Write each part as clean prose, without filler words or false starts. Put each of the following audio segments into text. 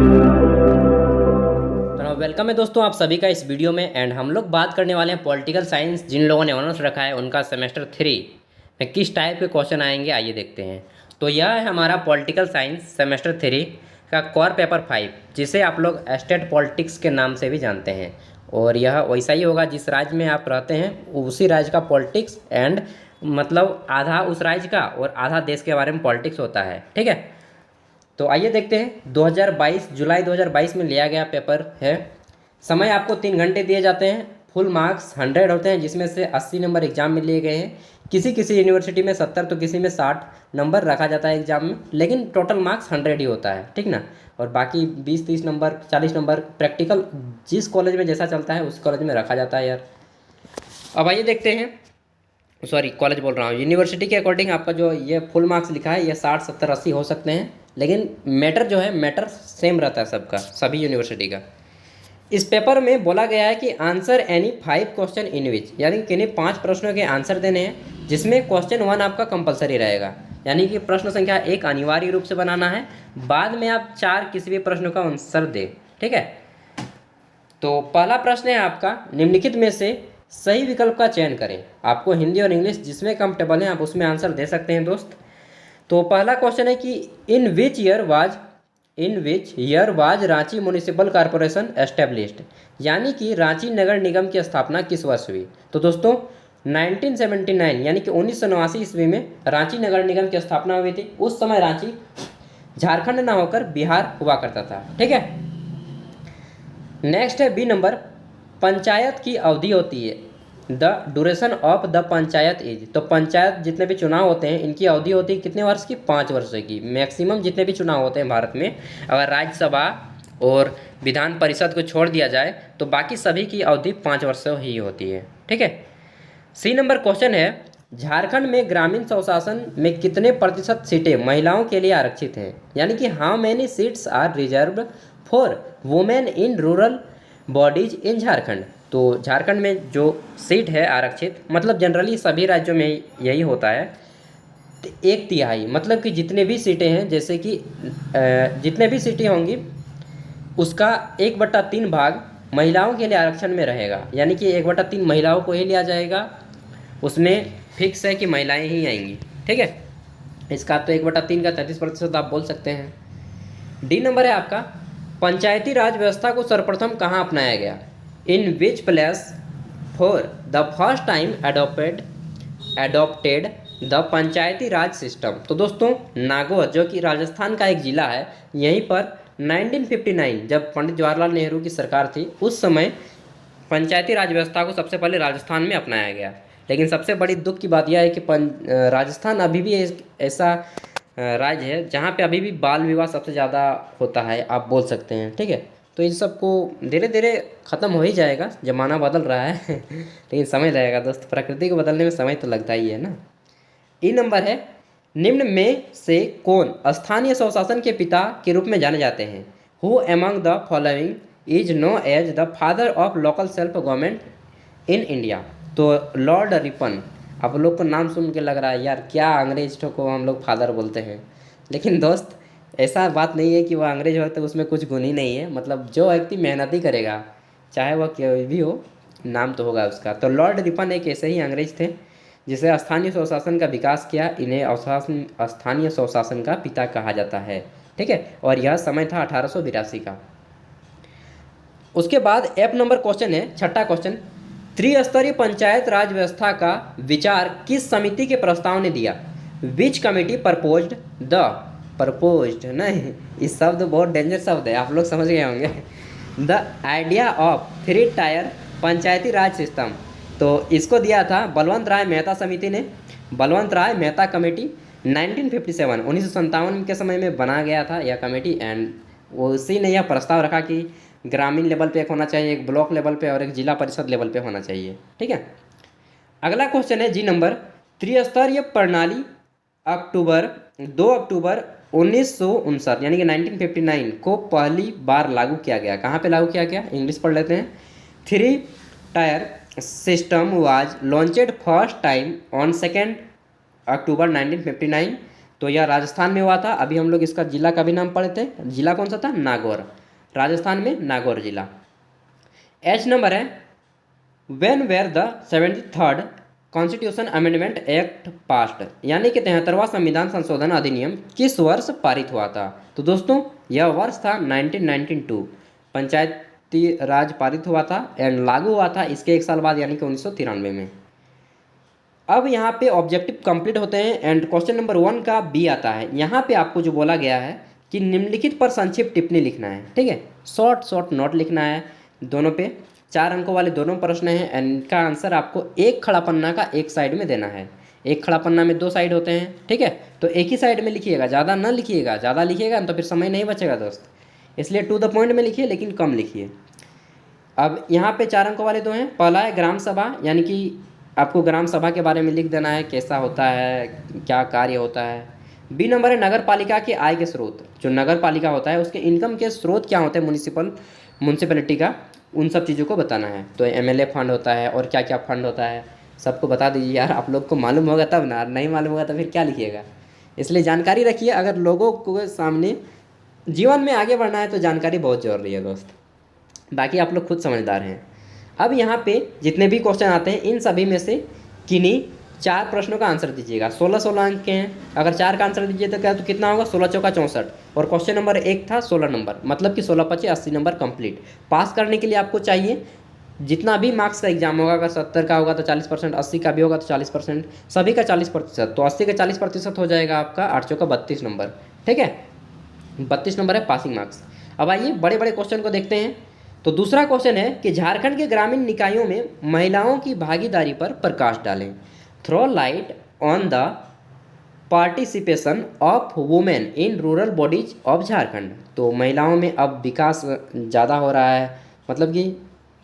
तो वेलकम है दोस्तों आप सभी का इस वीडियो में। एंड हम लोग बात करने वाले हैं पॉलिटिकल साइंस। जिन लोगों ने ऑनर्स रखा है उनका सेमेस्टर 3 में किस टाइप के क्वेश्चन आएंगे आइए देखते हैं। तो यह है हमारा पॉलिटिकल साइंस सेमेस्टर 3 का कोर पेपर 5, जिसे आप लोग स्टेट पॉलिटिक्स के नाम से भी जानते हैं। और यह वैसा ही होगा जिस राज्य में आप रहते हैं उसी राज्य का पॉलिटिक्स, एंड मतलब आधा उस राज्य का और आधा देश के बारे में पॉलिटिक्स होता है। ठीक है, तो आइए देखते हैं। 2022 जुलाई 2022 में लिया गया पेपर है। समय आपको 3 घंटे दिए जाते हैं। फुल मार्क्स 100 होते हैं, जिसमें से 80 नंबर एग्जाम में लिए गए हैं। किसी किसी यूनिवर्सिटी में 70 तो किसी में 60 नंबर रखा जाता है एग्जाम में, लेकिन टोटल मार्क्स 100 ही होता है। ठीक ना, और बाकी 20-30 नंबर 40 नंबर प्रैक्टिकल जिस कॉलेज में जैसा चलता है उस कॉलेज में रखा जाता है यार। अब आइए देखते हैं, सॉरी कॉलेज बोल रहा हूँ, यूनिवर्सिटी के अकॉर्डिंग आपका जो ये फुल मार्क्स लिखा है ये 60 70 80 हो सकते हैं, लेकिन मैटर जो है मैटर सेम रहता है सबका, सभी यूनिवर्सिटी का। इस पेपर में बोला गया है कि आंसर एनी 5 क्वेश्चन इन विच, यानी किन्हीं 5 प्रश्नों के आंसर देने हैं, जिसमें क्वेश्चन 1 आपका कंपलसरी रहेगा, यानी कि प्रश्न संख्या 1 अनिवार्य रूप से बनाना है। बाद में आप 4 किसी भी प्रश्नों का आंसर दें। ठीक है, तो पहला प्रश्न है आपका, निम्नलिखित में से सही विकल्प का चयन करें। आपको हिंदी और इंग्लिश जिसमें कंफर्टेबल है आप उसमें आंसर दे सकते हैं दोस्त। तो पहला क्वेश्चन है कि in which year was Ranchi municipal corporation established, यानी कि रांची नगर निगम की स्थापना किस वर्ष हुई। तो दोस्तों 1979 यानी कि 1989 ईस्वी में रांची नगर निगम की स्थापना हुई थी। उस समय रांची झारखंड ना होकर बिहार हुआ करता था। ठीक है, नेक्स्ट है बी नंबर, पंचायत की अवधि होती है, the duration of the panchayat is. तो पंचायत जितने भी चुनाव होते हैं इनकी अवधि होती है कितने वर्ष की, 5 वर्ष की। मैक्सिमम जितने भी चुनाव होते हैं भारत में, अगर राज्यसभा और विधान परिषद को छोड़ दिया जाए तो बाकी सभी की अवधि 5 वर्ष ही होती है। ठीक है, सी नंबर क्वेश्चन है, झारखंड में ग्रामीण स्वशासन में कितने प्रतिशत सीटें महिलाओं के लिए आरक्षित हैं, यानी कि how many seats are reserved for women in rural bodies in Jharkhand. तो झारखंड में जो सीट है आरक्षित, मतलब जनरली सभी राज्यों में यही होता है, 1/3, मतलब कि जितने भी सीटें हैं, जैसे कि जितने भी सीटें होंगी उसका 1/3 भाग महिलाओं के लिए आरक्षण में रहेगा, यानी कि 1/3 महिलाओं को ही लिया जाएगा। उसमें फिक्स है कि महिलाएं ही आएंगी। ठीक है, इसका तो 1/3 का 33% आप बोल सकते हैं। डी नंबर है आपका, पंचायती राज व्यवस्था को सर्वप्रथम कहाँ अपनाया गया, in which place for the first time adopted the panchayati raj system. तो दोस्तों नागौर जो कि राजस्थान का एक ज़िला है, यहीं पर 1959 जब पंडित जवाहरलाल नेहरू की सरकार थी उस समय पंचायती राज व्यवस्था को सबसे पहले राजस्थान में अपनाया गया। लेकिन सबसे बड़ी दुख की बात यह है कि राजस्थान अभी भी ऐसा राज्य है जहाँ पे अभी भी बाल विवाह सबसे ज़्यादा होता है, आप बोल सकते हैं। ठीक है, तो इन सबको धीरे धीरे ख़त्म हो ही जाएगा, ज़माना बदल रहा है लेकिन समय लगेगा दोस्त, प्रकृति को बदलने में समय तो लगता ही है ना। ई नंबर है, निम्न में से कौन स्थानीय स्वशासन के पिता के रूप में जाने जाते हैं, who among the following is known as the father of local self government in India. तो लॉर्ड रिपन, आप लोग को नाम सुन के लग रहा है यार क्या अंग्रेज को हम लोग फादर बोलते हैं, लेकिन दोस्त ऐसा बात नहीं है कि वह अंग्रेज हो तो उसमें कुछ गुण ही नहीं है। मतलब जो व्यक्ति मेहनती करेगा चाहे वह कोई भी हो, नाम तो होगा उसका। तो लॉर्ड रिपन एक ऐसे ही अंग्रेज थे जिसे स्थानीय स्वशासन का विकास किया। इन्हें स्थानीय स्वशासन का पिता कहा जाता है। ठीक है, और यह समय था 1882 का। उसके बाद एफ नंबर क्वेश्चन है, छठा क्वेश्चन, त्रिस्तरीय पंचायत राज व्यवस्था का विचार किस समिति के प्रस्ताव ने दिया, विच कमिटी प्रपोज्ड नहीं, इस शब्द बहुत डेंजर शब्द है, आप लोग समझ गए होंगे। The idea of 3 tyre Panchayati raj system. तो इसको दिया था बलवंत राय मेहता समिति ने, बलवंत राय मेहता कमेटी 1957 के समय में बना गया था यह कमेटी। एंड उसी ने यह प्रस्ताव रखा कि ग्रामीण लेवल पे एक होना चाहिए, एक ब्लॉक लेवल पे और एक जिला परिषद लेवल पे होना चाहिए। ठीक है, अगला क्वेश्चन है जी नंबर, त्रिस्तरीय प्रणाली 2 अक्टूबर 1959 यानी कि 1959 को पहली बार लागू किया गया। कहाँ पे लागू किया गया, इंग्लिश पढ़ लेते हैं। 3 tier system was launched first time on 2 अक्टूबर 1959 तो यह राजस्थान में हुआ था। अभी हम लोग इसका जिला का भी नाम पढ़े थे, जिला कौन सा था, नागौर, राजस्थान में नागौर जिला। एच नंबर है when where the 73rd constitution amendment act passed, यानी कि 73वां संविधान संशोधन अधिनियम किस वर्ष पारित हुआ था। तो दोस्तों यह वर्ष था 1992, पंचायती राज पारित हुआ था एंड लागू हुआ था इसके 1 साल बाद यानी कि 1993 में। अब यहाँ पे ऑब्जेक्टिव कंप्लीट होते हैं एंड क्वेश्चन नंबर 1 का बी आता है। यहाँ पे आपको जो बोला गया है कि निम्नलिखित पर संक्षिप्त टिप्पणी लिखना है, ठीक है, शॉर्ट नोट लिखना है। दोनों पे 4 अंकों वाले दोनों प्रश्न हैं एंड इनका आंसर आपको एक खड़ा पन्ना का एक साइड में देना है। एक खड़ा पन्ना में 2 साइड होते हैं, ठीक है, तो एक ही साइड में लिखिएगा, ज़्यादा ना लिखिएगा, ज़्यादा लिखिएगा तो फिर समय नहीं बचेगा दोस्त, इसलिए टू द पॉइंट में लिखिए लेकिन कम लिखिए। अब यहाँ पे 4 अंकों वाले 2 हैं। पहला है ग्राम सभा, यानी कि आपको ग्राम सभा के बारे में लिख देना है, कैसा होता है, क्या कार्य होता है। बी नंबर है नगर पालिका के आय के स्रोत, जो नगर पालिका होता है उसके इनकम के स्रोत क्या होते हैं म्यूनसिपलिटी का, उन सब चीज़ों को बताना है। तो एमएलए फंड होता है और क्या क्या फंड होता है सबको बता दीजिए यार, आप लोग को मालूम होगा तब ना, नहीं मालूम होगा तो फिर क्या लिखिएगा। इसलिए जानकारी रखिए, अगर लोगों को सामने जीवन में आगे बढ़ना है तो जानकारी बहुत ज़रूरी है दोस्त, बाकी आप लोग खुद समझदार हैं। अब यहाँ पे जितने भी क्वेश्चन आते हैं इन सभी में से किन्हीं 4 प्रश्नों का आंसर दीजिएगा। 16 अंक के हैं, अगर 4 का आंसर दीजिए तो क्या, तो कितना होगा, 16 चौका 64, और क्वेश्चन नंबर 1 था 16 नंबर, मतलब कि 16 पचे 80 नंबर कंप्लीट। पास करने के लिए आपको चाहिए जितना भी मार्क्स का एग्जाम होगा, अगर 70 का होगा तो 40%, 80 का भी होगा तो 40%, सभी का 40%, तो 80 का 40% हो जाएगा आपका 8 चौका 32 नंबर, ठीक है, 32 नंबर है पासिंग मार्क्स। अब आइए बड़े बड़े क्वेश्चन को देखते हैं। तो दूसरा क्वेश्चन है कि झारखंड के ग्रामीण निकायों में महिलाओं की भागीदारी पर प्रकाश डालें, throw light on the participation of women in rural bodies of Jharkhand. तो महिलाओं में अब विकास ज़्यादा हो रहा है, मतलब कि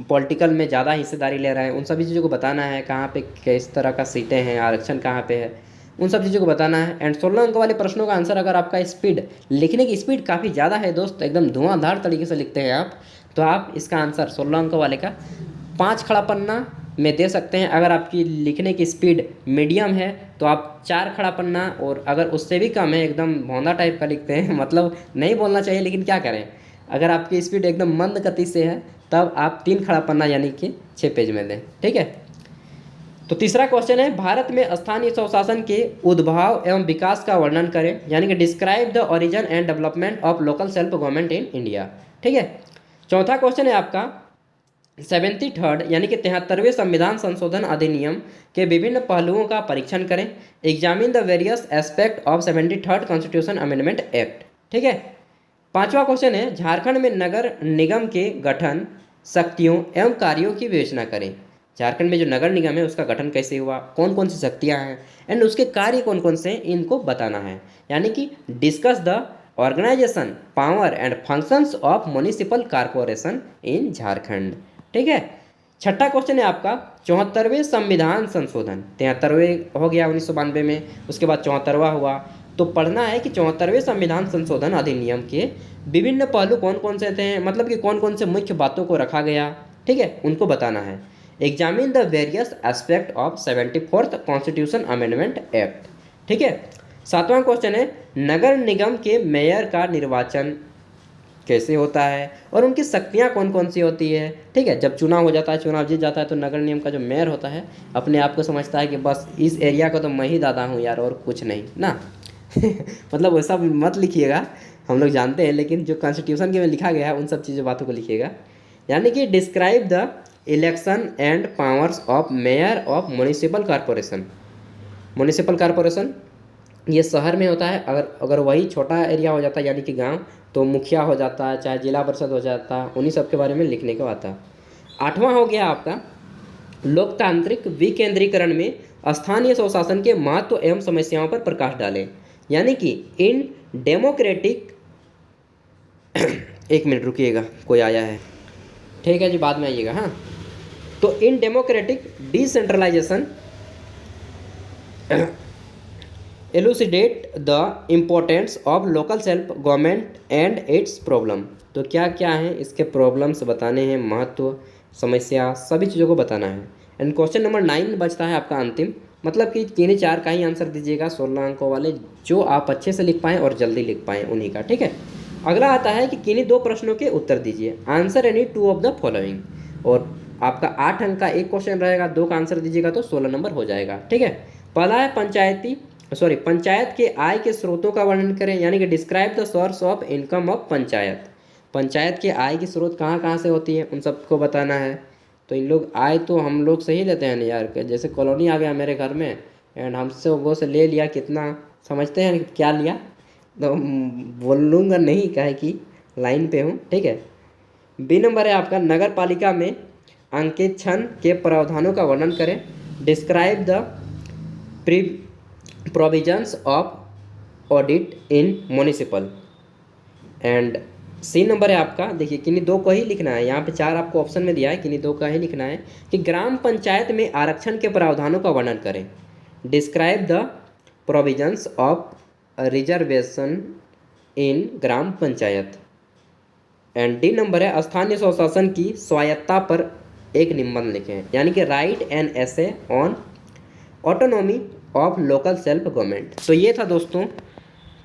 पॉलिटिकल में ज़्यादा हिस्सेदारी ले रहे हैं, उन सभी चीज़ों को बताना है, कहाँ पे किस तरह का सीटें हैं, आरक्षण कहाँ पे है, उन सब चीज़ों को बताना है। एंड 16 अंक वाले प्रश्नों का आंसर, अगर आपका स्पीड, लिखने की स्पीड काफ़ी ज़्यादा है दोस्त, एकदम धुआंधार तरीके से लिखते हैं आप, तो आप इसका आंसर 16 अंक वाले का 5 खड़ा पन्ना में दे सकते हैं। अगर आपकी लिखने की स्पीड मीडियम है तो आप 4 खड़ा पन्ना, और अगर उससे भी कम है, एकदम भौंदा टाइप का लिखते हैं मतलब नहीं बोलना चाहिए लेकिन क्या करें, अगर आपकी स्पीड एकदम मंद गति से है तब आप 3 खड़ा पन्ना यानी कि 6 पेज में दें, ठीक है। तो तीसरा क्वेश्चन है भारत में स्थानीय स्वशासन के उद्भव एवं विकास का वर्णन करें, यानी कि describe the origin and development of local self government in India, ठीक है। चौथा क्वेश्चन है आपका 73rd यानी कि 73वें संविधान संशोधन अधिनियम के विभिन्न पहलुओं का परीक्षण करें, examine the various aspect of 73rd constitution amendment act, ठीक है। पांचवा क्वेश्चन है झारखंड में नगर निगम के गठन, शक्तियों एवं कार्यों की विवेचना करें। झारखंड में जो नगर निगम है उसका गठन कैसे हुआ, कौन कौन सी शक्तियाँ हैं एंड उसके कार्य कौन कौन से हैं, इनको बताना है, यानी कि discuss the organisation, power and functions of municipal corporation in Jharkhand, ठीक है। छठा क्वेश्चन है आपका 74वें संविधान संशोधन, 73वें हो गया 1992 में, उसके बाद 74वां हुआ, तो पढ़ना है कि 74वें संविधान संशोधन अधिनियम के विभिन्न पहलू कौन कौन से थे, मतलब कि कौन कौन से मुख्य बातों को रखा गया, ठीक है, उनको बताना है। Examine the various aspect of 74th constitution amendment act, ठीक है। सातवां क्वेश्चन है नगर निगम के मेयर का निर्वाचन कैसे होता है और उनकी शक्तियाँ कौन कौन सी होती है, ठीक है। जब चुनाव हो जाता है, चुनाव जीत जाता है, तो नगर निगम का जो मेयर होता है अपने आप को समझता है कि बस इस एरिया का तो मैं ही दादा हूँ यार, और कुछ नहीं ना मतलब वैसा मत लिखिएगा, हम लोग जानते हैं, लेकिन जो कॉन्स्टिट्यूशन के में लिखा गया है उन सब चीज़ों बातों को लिखिएगा। यानी कि describe the election and powers of mayor of municipal corporation. Municipal corporation ये शहर में होता है, अगर वही छोटा एरिया हो जाता है यानी कि गांव, तो मुखिया हो जाता है, चाहे जिला परिषद हो जाता है, उन्हीं सब के बारे में लिखने को आता है। आठवां हो गया आपका लोकतांत्रिक विकेंद्रीकरण में स्थानीय स्वशासन के महत्व एवं समस्याओं पर प्रकाश डालें, यानी कि इन डेमोक्रेटिक एक मिनट रुकिएगा, कोई आया है, ठीक है जी, बाद में आइएगा, हाँ। तो in democratic decentralization elucidate the importance of local self government and its problem. तो क्या क्या है इसके प्रॉब्लम्स बताने हैं, महत्व, समस्या, सभी चीज़ों को बताना है। एंड क्वेश्चन नंबर 9 बचता है आपका अंतिम, मतलब कि किन्हीं 4 का ही आंसर दीजिएगा 16 अंकों वाले, जो आप अच्छे से लिख पाएँ और जल्दी लिख पाएँ उन्हीं का, ठीक है। अगला आता है कि किन्हीं 2 प्रश्नों के उत्तर दीजिए, answer any 2 of the following. और आपका 8 अंक का एक क्वेश्चन रहेगा, 2 का आंसर दीजिएगा तो 16 नंबर हो जाएगा, ठीक है। पहला है पंचायत के आय के स्रोतों का वर्णन करें, यानी कि describe the source of income of panchayat. Panchayat के आय की स्रोत कहाँ कहाँ से होती है उन सबको बताना है। तो इन लोग आय तो हम लोग सही लेते हैं ना यार, जैसे कॉलोनी आ गया मेरे घर में एंड हमसे वो से ले लिया, कितना समझते हैं क्या लिया, तो बोलूँगा नहीं, काहे कि लाइन पे हूँ, ठीक है। बी नंबर है आपका, नगर पालिका में अंकेक्षण के प्रावधानों का वर्णन करें, describe the provisions of audit in municipal. And C number है आपका, देखिए किन्हीं 2 को ही लिखना है, यहाँ पे 4 आपको ऑप्शन में दिया है, किन्हीं 2 का ही लिखना है कि ग्राम पंचायत में आरक्षण के प्रावधानों का वर्णन करें, describe the provisions of reservation in gram panchayat. And D number है, स्थानीय स्वशासन की स्वायत्ता पर एक निबंध लिखें, यानी कि right an essay on autonomy of local self government. तो ये था दोस्तों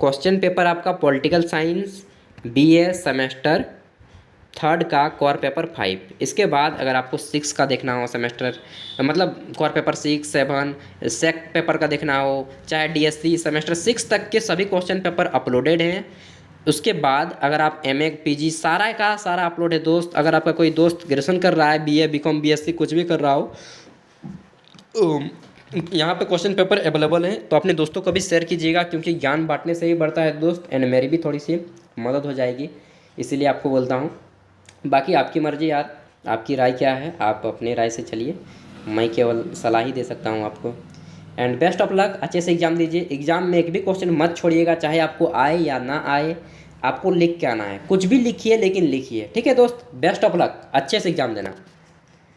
क्वेश्चन पेपर आपका पॉलिटिकल साइंस बीए सेमेस्टर 3 का कोर पेपर 5। इसके बाद अगर आपको 6 का देखना हो सेमेस्टर, मतलब कोर पेपर 6, 7 सेक पेपर का देखना हो, चाहे डीएससी सेमेस्टर 6 तक के सभी क्वेश्चन पेपर अपलोडेड हैं। उसके बाद अगर आप एमए पीजी सारा का सारा अपलोड है दोस्त। अगर आपका कोई दोस्त ग्रेजुएशन कर रहा है, बीए बीकॉम बीएससी कुछ भी कर रहा हो, यहाँ पे क्वेश्चन पेपर अवेलेबल हैं, तो अपने दोस्तों को भी शेयर कीजिएगा, क्योंकि ज्ञान बांटने से ही बढ़ता है दोस्त, एंड मेरी भी थोड़ी सी मदद हो जाएगी, इसीलिए आपको बोलता हूँ। बाकी आपकी मर्ज़ी यार, आपकी राय क्या है, आप अपनी राय से चलिए, मैं केवल सलाह ही दे सकता हूँ आपको। एंड बेस्ट ऑफ लक, अच्छे से एग्ज़ाम दीजिए। एग्ज़ाम में एक भी क्वेश्चन मत छोड़िएगा, चाहे आपको आए या ना आए, आपको लिख के आना है, कुछ भी लिखिए लेकिन लिखिए, ठीक है दोस्त। बेस्ट ऑफ लक, अच्छे से एग्ज़ाम देना।